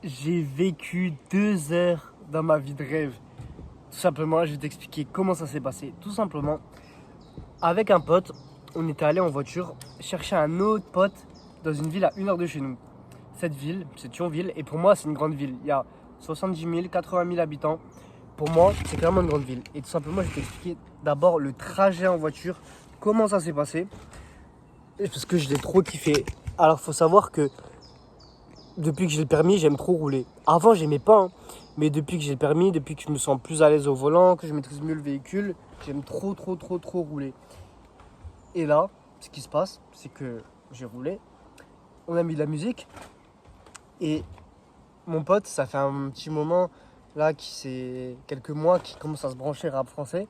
J'ai vécu 2 heures dans ma vie de rêve. Tout simplement, je vais t'expliquer comment ça s'est passé. Tout simplement, avec un pote, on était allé en voiture chercher un autre pote dans une ville à 1 heure de chez nous. Cette ville, c'est Thionville, et pour moi, c'est une grande ville. Il y a 70 000, 80 000 habitants. Pour moi, c'est clairement une grande ville. Et tout simplement, je vais t'expliquer d'abord le trajet en voiture, comment ça s'est passé, parce que je l'ai trop kiffé. Alors, faut savoir que depuis que j'ai le permis, j'aime trop rouler. Avant, j'aimais pas, hein. Mais depuis que j'ai le permis, depuis que je me sens plus à l'aise au volant, que je maîtrise mieux le véhicule, j'aime trop rouler. Et là, ce qui se passe, c'est que j'ai roulé, on a mis de la musique, et mon pote, ça fait un petit moment, là, qui c'est quelques mois, qui commence à se brancher rap français.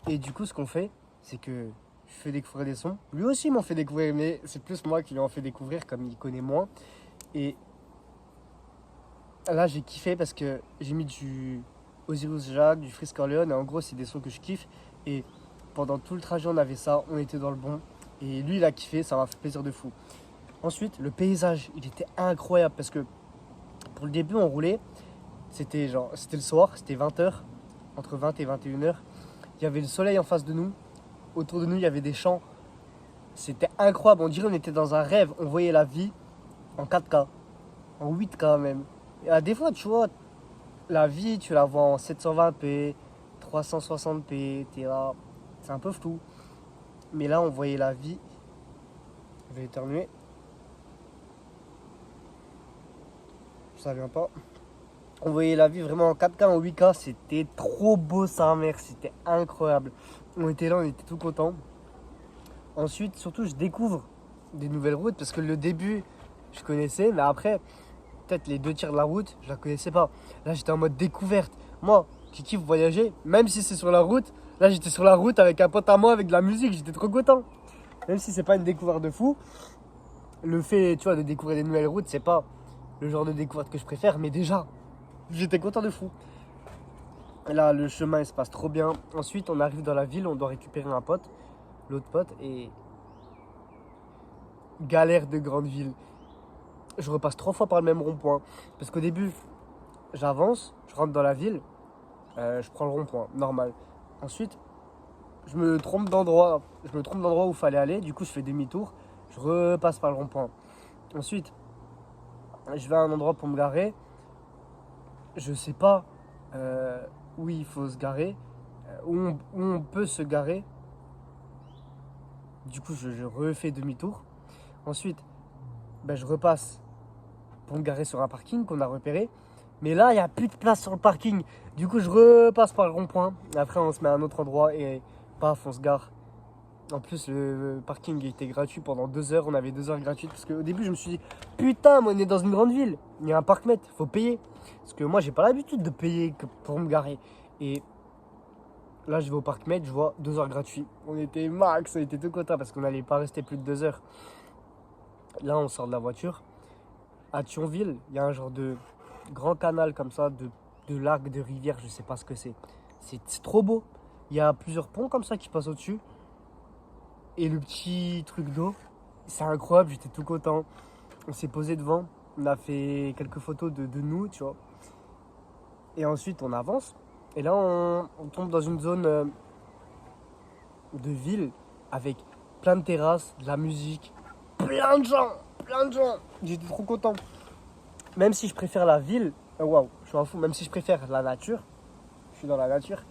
Et du coup, ce qu'on fait, c'est que je fais découvrir des sons. Lui aussi m'en fait découvrir, mais c'est plus moi qui lui en fait découvrir, comme il connaît moins. Et là, j'ai kiffé parce que j'ai mis du Osiris Jacques, du Frisk Orleans. Et en gros, c'est des sons que je kiffe. Et pendant tout le trajet, on avait ça. On était dans le bon. Et lui, il a kiffé. Ça m'a fait plaisir de fou. Ensuite, le paysage, il était incroyable parce que pour le début, on roulait. C'était le soir. C'était 20 h. Entre 20 et 21 h. Il y avait le soleil en face de nous. Autour de nous, il y avait des champs. C'était incroyable. On dirait qu'on était dans un rêve. On voyait la vie en 4K. En 8K même. Et à des fois, tu vois, la vie, tu la vois en 720p, 360p, t'es là, c'est un peu flou. Mais là, on voyait la vie. Je vais éternuer. Ça vient pas. On voyait la vie vraiment en 4K, en 8K. C'était trop beau, sa mère. C'était incroyable. On était là, on était tout contents. Ensuite, surtout, je découvre des nouvelles routes parce que le début, je connaissais, mais après, peut-être les 2 tiers de la route, je la connaissais pas. Là, j'étais en mode découverte. Moi, qui kiffe voyager, même si c'est sur la route, là, j'étais sur la route avec un pote à moi, avec de la musique, j'étais trop content. Même si c'est pas une découverte de fou, le fait, tu vois, de découvrir des nouvelles routes, c'est pas le genre de découverte que je préfère, mais déjà, j'étais content de fou. Là, le chemin, il se passe trop bien. Ensuite, on arrive dans la ville, on doit récupérer un pote, l'autre pote, et galère de grande ville. Je repasse 3 fois par le même rond-point. Parce qu'au début, j'avance, je rentre dans la ville, je prends le rond-point, normal. Ensuite, je me trompe d'endroit. Je me trompe d'endroit où il fallait aller. Du coup, je fais demi-tour. Je repasse par le rond-point. Ensuite, je vais à un endroit pour me garer. Je sais pas où il faut se garer, où on peut se garer. Du coup, je refais demi-tour. Ensuite, ben, je repasse pour me garer sur un parking qu'on a repéré. Mais là, il n'y a plus de place sur le parking. Du coup, je repasse par le rond-point. Après, on se met à un autre endroit et paf, on se gare. En plus, le parking était gratuit pendant 2 heures. On avait 2 heures gratuites. Parce qu'au début, je me suis dit, putain, moi, on est dans une grande ville. Il y a un parc-mètre, faut payer. Parce que moi, j'ai pas l'habitude de payer pour me garer. Et là, je vais au parc-mètre, je vois 2 heures gratuits. On était max, on était tout content parce qu'on n'allait pas rester plus de 2 heures. Là, on sort de la voiture. À Thionville, il y a un genre de grand canal comme ça, de lac, de rivière, je sais pas ce que c'est. C'est trop beau. Il y a plusieurs ponts comme ça qui passent au-dessus. Et le petit truc d'eau, c'est incroyable, j'étais tout content. On s'est posé devant, on a fait quelques photos de nous, tu vois. Et ensuite, on avance. Et là, on tombe dans une zone de ville avec plein de terrasses, de la musique, plein de gens, plein de gens. J'étais trop content. Même si je préfère la ville, waouh, je m'en fous, même si je préfère la nature, je suis dans la nature,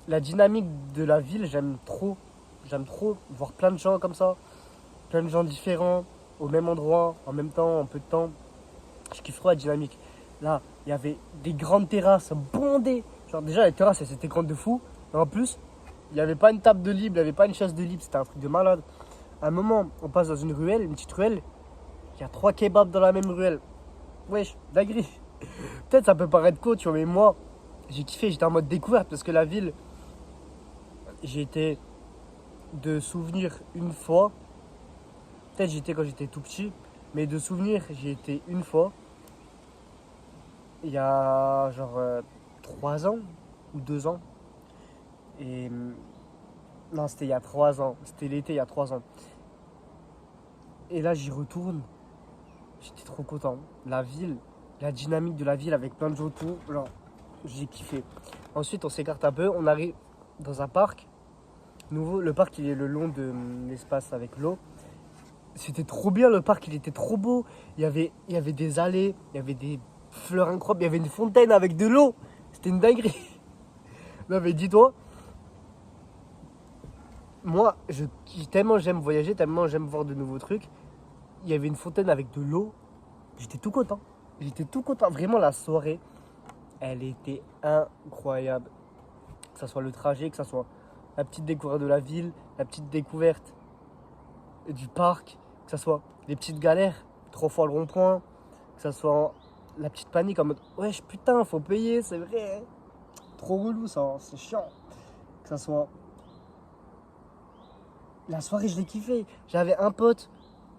la dynamique de la ville, j'aime trop. J'aime trop voir plein de gens comme ça, plein de gens différents, au même endroit, en même temps, en peu de temps. Je kiffe trop la dynamique. Là, il y avait des grandes terrasses bondées. Genre déjà, les terrasses, elles étaient grandes de fou. Et en plus, il n'y avait pas une table de libre, il n'y avait pas une chaise de libre, c'était un truc de malade. À un moment, on passe dans une ruelle, une petite ruelle, il y a 3 kebabs dans la même ruelle. Wesh, dinguerie. Peut-être ça peut paraître cool, tu vois, mais moi, j'ai kiffé, j'étais en mode découverte parce que la ville, j'ai été de souvenir une fois. Peut-être j'étais quand j'étais tout petit, mais de souvenir, j'ai été une fois. Il y a genre 3 ans ou 2 ans. Et non, c'était il y a 3 ans. C'était l'été il y a 3 ans. Et là, j'y retourne. J'étais trop content. La ville, la dynamique de la ville avec plein de gens autour. Genre, j'ai kiffé. Ensuite, on s'écarte un peu, on arrive dans un parc. Nouveau, le parc il est le long de l'espace avec l'eau. C'était trop bien le parc, il était trop beau. Il y avait des allées, il y avait des fleurs incroyables, il y avait une fontaine avec de l'eau. C'était une dinguerie. Non mais dis-toi, moi, tellement j'aime voyager, tellement j'aime voir de nouveaux trucs. Il y avait une fontaine avec de l'eau. J'étais tout content. J'étais tout content. Vraiment, la soirée, elle était incroyable. Que ce soit le trajet, que ce soit la petite découverte de la ville, la petite découverte du parc, que ce soit les petites galères, 3 fois le rond-point, que ce soit la petite panique en mode wesh putain, faut payer, c'est vrai. Trop relou ça, c'est chiant. Que ce soit la soirée, je l'ai kiffé. J'avais un pote,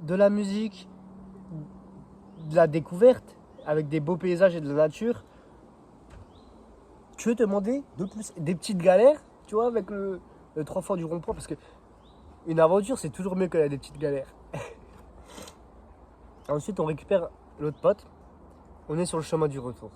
de la musique, de la découverte, avec des beaux paysages et de la nature. Tu veux te demander de plus des petites galères, tu vois, avec le 3 fois du rond-point, parce que une aventure, c'est toujours mieux que des petites galères. Ensuite, on récupère l'autre pote. On est sur le chemin du retour.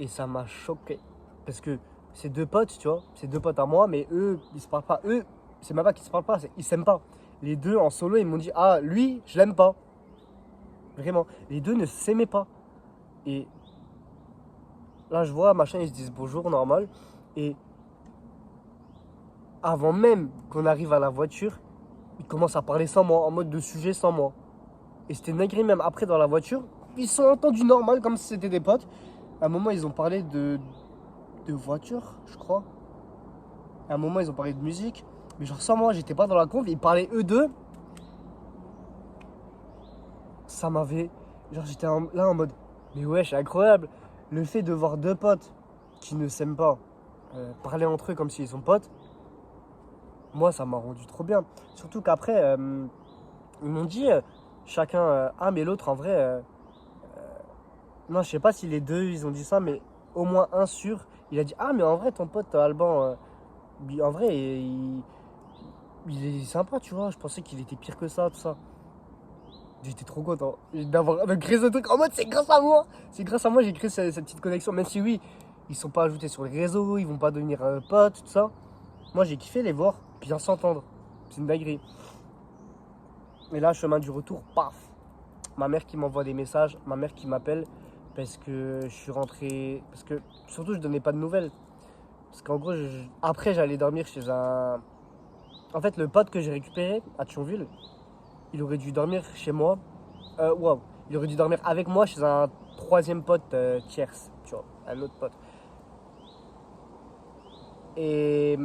Et ça m'a choqué. Parce que ces deux potes, tu vois, ces deux potes à moi, mais eux, ils se parlent pas. Eux, c'est même pas qu'ils se parlent pas, ils s'aiment pas. Les deux en solo, ils m'ont dit ah, lui, je l'aime pas. Vraiment. Les deux ne s'aimaient pas. Et là, je vois, machin, ils se disent bonjour, normal. Et avant même qu'on arrive à la voiture, ils commencent à parler sans moi, en mode de sujet sans moi. Et c'était nagri même après dans la voiture. Ils sont entendus normal, comme si c'était des potes. À un moment, ils ont parlé de voiture, je crois. À un moment, ils ont parlé de musique. Mais genre sans moi, j'étais pas dans la conf. Ils parlaient eux deux. Ça m'avait... Genre j'étais là en mode... Mais ouais, c'est incroyable. Le fait de voir deux potes qui ne s'aiment pas parler entre eux comme s'ils sont potes, moi, ça m'a rendu trop bien. Surtout qu'après, ils m'ont dit, chacun, ah mais l'autre en vrai... non, je sais pas si les deux, ils ont dit ça, mais au moins un sûr. Il a dit, ah mais en vrai, ton pote Alban, en vrai, il est sympa, tu vois. Je pensais qu'il était pire que ça, tout ça. J'étais trop content de créer ce truc en mode c'est grâce à moi. C'est grâce à moi j'ai créé cette petite connexion. Même si oui, ils sont pas ajoutés sur les réseaux, ils vont pas devenir potes, tout ça. Moi j'ai kiffé les voir, bien s'entendre. C'est une dinguerie. Et là, chemin du retour, paf. Ma mère qui m'envoie des messages, ma mère qui m'appelle parce que je suis rentré. Parce que surtout je donnais pas de nouvelles. Parce qu'en gros, après j'allais dormir chez un. En fait, le pote que j'ai récupéré à Thionville, il aurait dû dormir chez moi. Waouh, il aurait dû dormir avec moi chez un troisième pote tierce, tu vois, un autre pote. Et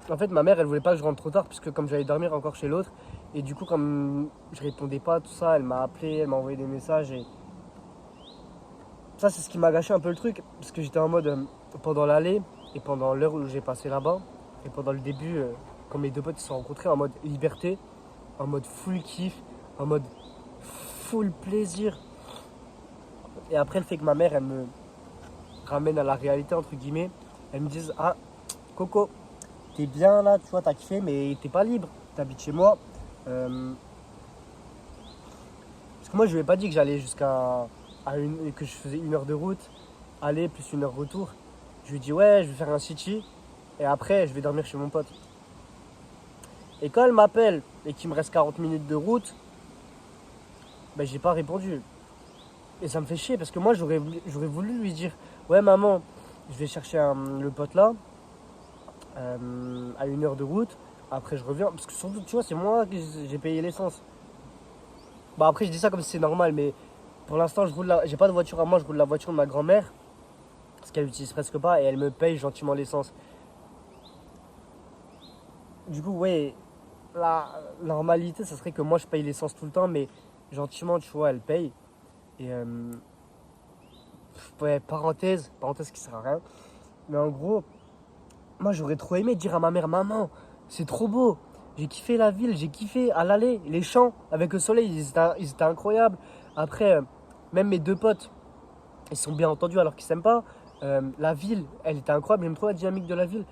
en fait, ma mère, elle voulait pas que je rentre trop tard, puisque comme j'allais dormir encore chez l'autre, et du coup, comme je répondais pas, tout ça, elle m'a appelé, elle m'a envoyé des messages, et ça, c'est ce qui m'a gâché un peu le truc, parce que j'étais en mode pendant l'aller, et pendant l'heure où j'ai passé là-bas, et pendant le début, quand mes deux potes se sont rencontrés, en mode liberté, en mode full kiff, en mode full plaisir. Et après, le fait que ma mère, elle me ramène à la réalité, entre guillemets, elle me dise ah, Coco, t'es bien là, tu vois, t'as kiffé, mais t'es pas libre, t'habites chez moi. Parce que moi, je lui ai pas dit que j'allais que je faisais 1 heure de route, aller plus 1 heure retour. Je lui ai dit ouais, je vais faire un city, et après, je vais dormir chez mon pote. Et quand elle m'appelle et qu'il me reste 40 minutes de route, ben j'ai pas répondu. Et ça me fait chier parce que moi j'aurais voulu lui dire ouais maman, je vais chercher le pote là à 1 heure de route. Après je reviens parce que surtout tu vois c'est moi qui j'ai payé l'essence. Bah après je dis ça comme si c'est normal mais pour l'instant j'ai pas de voiture à moi, je roule la voiture de ma grand-mère parce qu'elle l'utilise presque pas et elle me paye gentiment l'essence. Du coup ouais la normalité ça serait que moi je paye l'essence tout le temps mais gentiment tu vois elle paye. Et ouais, parenthèse qui sert à rien. Mais en gros, moi j'aurais trop aimé dire à ma mère, maman, c'est trop beau. J'ai kiffé la ville, j'ai kiffé à l'aller, les champs avec le soleil, ils étaient incroyables. Après, même mes deux potes, ils sont bien entendus alors qu'ils s'aiment pas. La ville, elle était incroyable, j'aime trop la dynamique de la ville.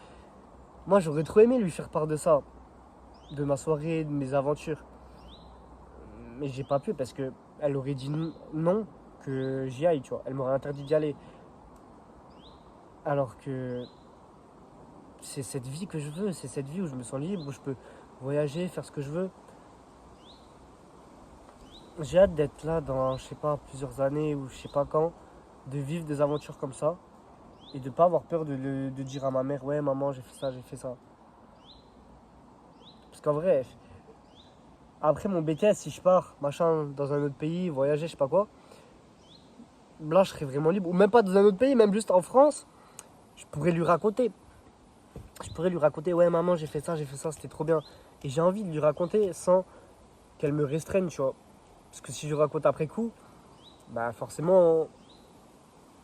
Moi j'aurais trop aimé lui faire part de ça, de ma soirée, de mes aventures. Mais j'ai pas pu parce que elle aurait dit non que j'y aille, tu vois. Elle m'aurait interdit d'y aller. Alors que c'est cette vie que je veux, c'est cette vie où je me sens libre, où je peux voyager, faire ce que je veux. J'ai hâte d'être là dans, je sais pas, plusieurs années ou je sais pas quand, de vivre des aventures comme ça et de pas avoir peur de dire à ma mère, ouais maman j'ai fait ça, j'ai fait ça. Parce qu'en vrai, après mon BTS, si je pars, machin, dans un autre pays, voyager, je sais pas quoi, là je serais vraiment libre. Ou même pas dans un autre pays, même juste en France, je pourrais lui raconter. Je pourrais lui raconter, ouais maman j'ai fait ça, c'était trop bien. Et j'ai envie de lui raconter sans qu'elle me restreigne, tu vois. Parce que si je lui raconte après coup, bah forcément,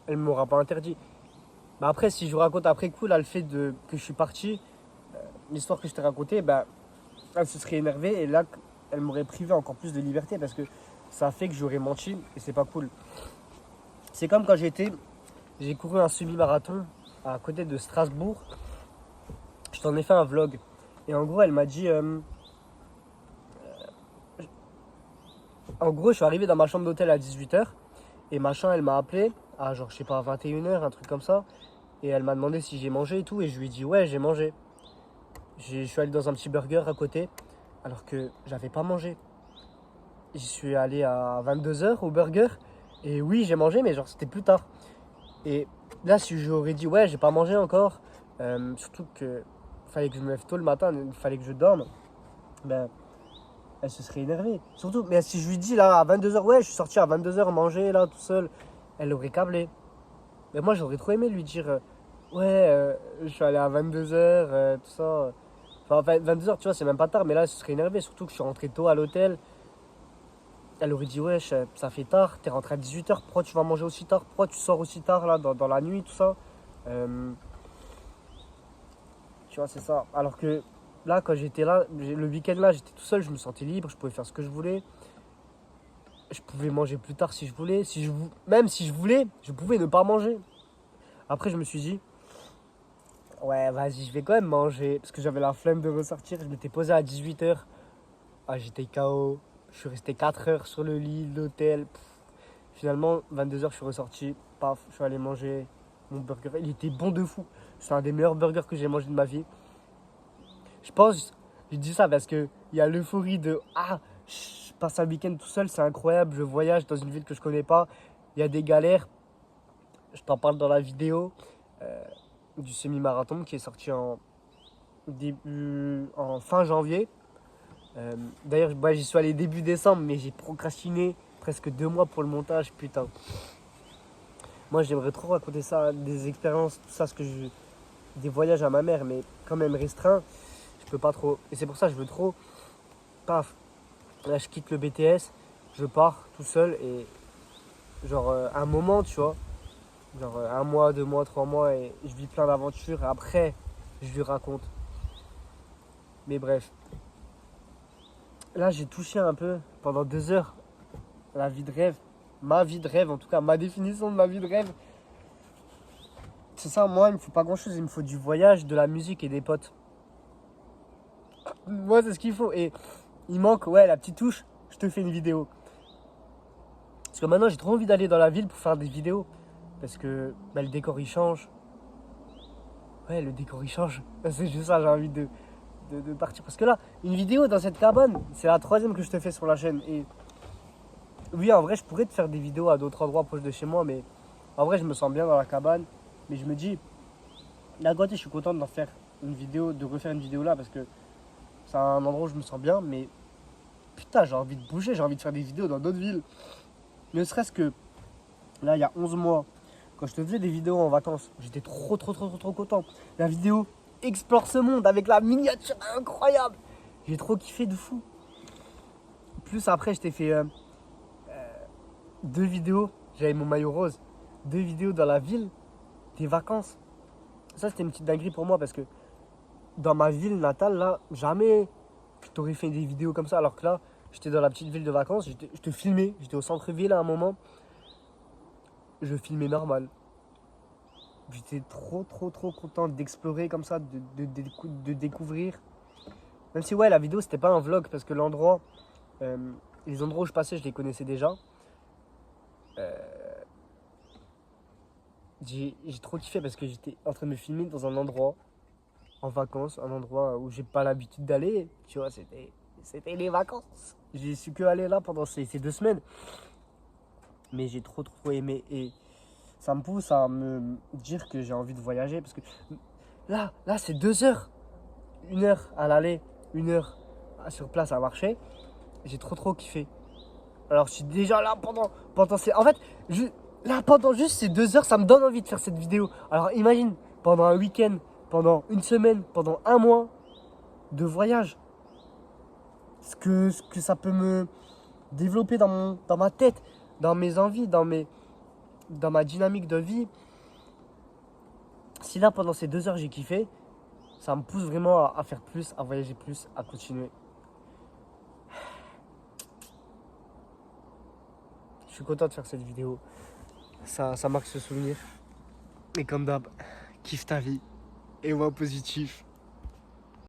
elle m'aura pas interdit. Bah après, si je vous raconte après coup, là, le fait que je suis parti, l'histoire que je t'ai racontée, bah, elle se serait énervée et là, elle m'aurait privé encore plus de liberté parce que ça a fait que j'aurais menti et c'est pas cool. C'est comme quand j'ai couru un semi-marathon à côté de Strasbourg. Je t'en ai fait un vlog. Et en gros, elle m'a dit. En gros, je suis arrivé dans ma chambre d'hôtel à 18h. Et machin, elle m'a appelé à genre, je sais pas, 21h, un truc comme ça. Et elle m'a demandé si j'ai mangé et tout. Et je lui ai dit, ouais, j'ai mangé. Je suis allé dans un petit burger à côté. Alors que j'avais pas mangé. J'y suis allé à 22h au burger. Et oui, j'ai mangé, mais genre, c'était plus tard. Et là, si j'aurais dit, ouais, j'ai pas mangé encore. Surtout que fallait que je me lève tôt le matin, il fallait que je dorme. Ben, elle se serait énervée. Surtout, mais si je lui dis là à 22h, ouais, je suis sorti à 22h manger là tout seul, elle aurait câblé. Mais moi, j'aurais trop aimé lui dire, ouais, je suis allé à 22h, tout ça. Enfin, 22h, tu vois, c'est même pas tard, mais là, elle se serait énervée. Surtout que je suis rentré tôt à l'hôtel. Elle aurait dit, ouais, ça fait tard, t'es rentré à 18h, pourquoi tu vas manger aussi tard? Pourquoi tu sors aussi tard là, dans la nuit, tout ça? Euh, Tu vois, c'est ça. Alors que là, quand j'étais là, le week-end là, j'étais tout seul, je me sentais libre, je pouvais faire ce que je voulais. Je pouvais manger plus tard si je voulais. Même si je voulais, je pouvais ne pas manger. Après, je me suis dit, ouais, vas-y, je vais quand même manger. Parce que j'avais la flemme de ressortir. Je m'étais posé à 18h. Ah, j'étais KO. Je suis resté 4 heures sur le lit, l'hôtel. Finalement, 22h, je suis ressorti. Paf, je suis allé manger mon burger. Il était bon de fou. C'est un des meilleurs burgers que j'ai mangé de ma vie. Je pense, je dis ça parce que il y a l'euphorie de ah, je passe un week-end tout seul, c'est incroyable, je voyage dans une ville que je connais pas. Il y a des galères. Je t'en parle dans la vidéo du semi-marathon qui est sorti en fin janvier. D'ailleurs, j'y suis allé début décembre, mais j'ai procrastiné presque 2 mois pour le montage. Putain. Moi, j'aimerais trop raconter ça, des expériences, tout ça, des voyages à ma mère, mais quand même restreint. Je peux pas trop. Et c'est pour ça que je veux trop. Paf. Là, je quitte le BTS, je pars tout seul et genre un moment, tu vois, genre 1 mois, 2 mois, 3 mois et je vis plein d'aventures. Et après, je lui raconte. Mais bref, là, j'ai touché un peu pendant 2 heures la vie de rêve, ma vie de rêve, en tout cas, ma définition de ma vie de rêve. C'est ça, moi, il me faut pas grand-chose, il me faut du voyage, de la musique et des potes. Moi, c'est ce qu'il faut. Et il manque, ouais, la petite touche, je te fais une vidéo. Parce que maintenant, j'ai trop envie d'aller dans la ville pour faire des vidéos. Parce que bah, le décor, il change. Ouais, le décor, il change. C'est juste ça, j'ai envie de partir. Parce que là, une vidéo dans cette cabane, c'est la troisième que je te fais sur la chaîne. Et oui, en vrai, je pourrais te faire des vidéos à d'autres endroits proches de chez moi. Mais en vrai, je me sens bien dans la cabane. Mais je me dis, d'un côté, je suis content d'en faire une vidéo, de refaire une vidéo là. Parce que c'est un endroit où je me sens bien. Mais putain, j'ai envie de bouger, j'ai envie de faire des vidéos dans d'autres villes. Ne serait-ce que là, il y a 11 mois, quand je te faisais des vidéos en vacances, j'étais trop content. La vidéo explore ce monde avec la miniature incroyable. J'ai trop kiffé de fou. Plus après, je t'ai fait 2 vidéos. J'avais mon maillot rose. 2 vidéos dans la ville, des vacances. Ça, c'était une petite dinguerie pour moi parce que dans ma ville natale, là, jamais je t'aurais fait des vidéos comme ça. Alors que là, j'étais dans la petite ville de vacances, je te filmais. J'étais au centre-ville à un moment. Je filmais normal. J'étais trop content d'explorer comme ça, de découvrir. Même si ouais, la vidéo c'était pas un vlog parce que l'endroit, Les endroits où je passais, je les connaissais déjà. J'ai trop kiffé parce que j'étais en train de me filmer dans un endroit en vacances, un endroit où j'ai pas l'habitude d'aller. Tu vois, c'était les vacances. J'ai su que aller là pendant ces 2 semaines. Mais j'ai trop aimé et ça me pousse à me dire que j'ai envie de voyager parce que là c'est 2 heures. 1 heure à l'aller, 1 heure sur place à marcher. J'ai trop kiffé. Alors je suis déjà là pendant ces... En fait, là pendant juste ces 2 heures, ça me donne envie de faire cette vidéo. Alors imagine, pendant un week-end, pendant une semaine, pendant un mois de voyage, ce que ça peut me développer dans ma tête, dans mes envies, dans ma dynamique de vie. Si là pendant ces 2 heures j'ai kiffé, ça me pousse vraiment à faire plus, à voyager plus, à continuer. Je suis content de faire cette vidéo. Ça marque ce souvenir. Et comme d'hab, kiffe ta vie et vois positif.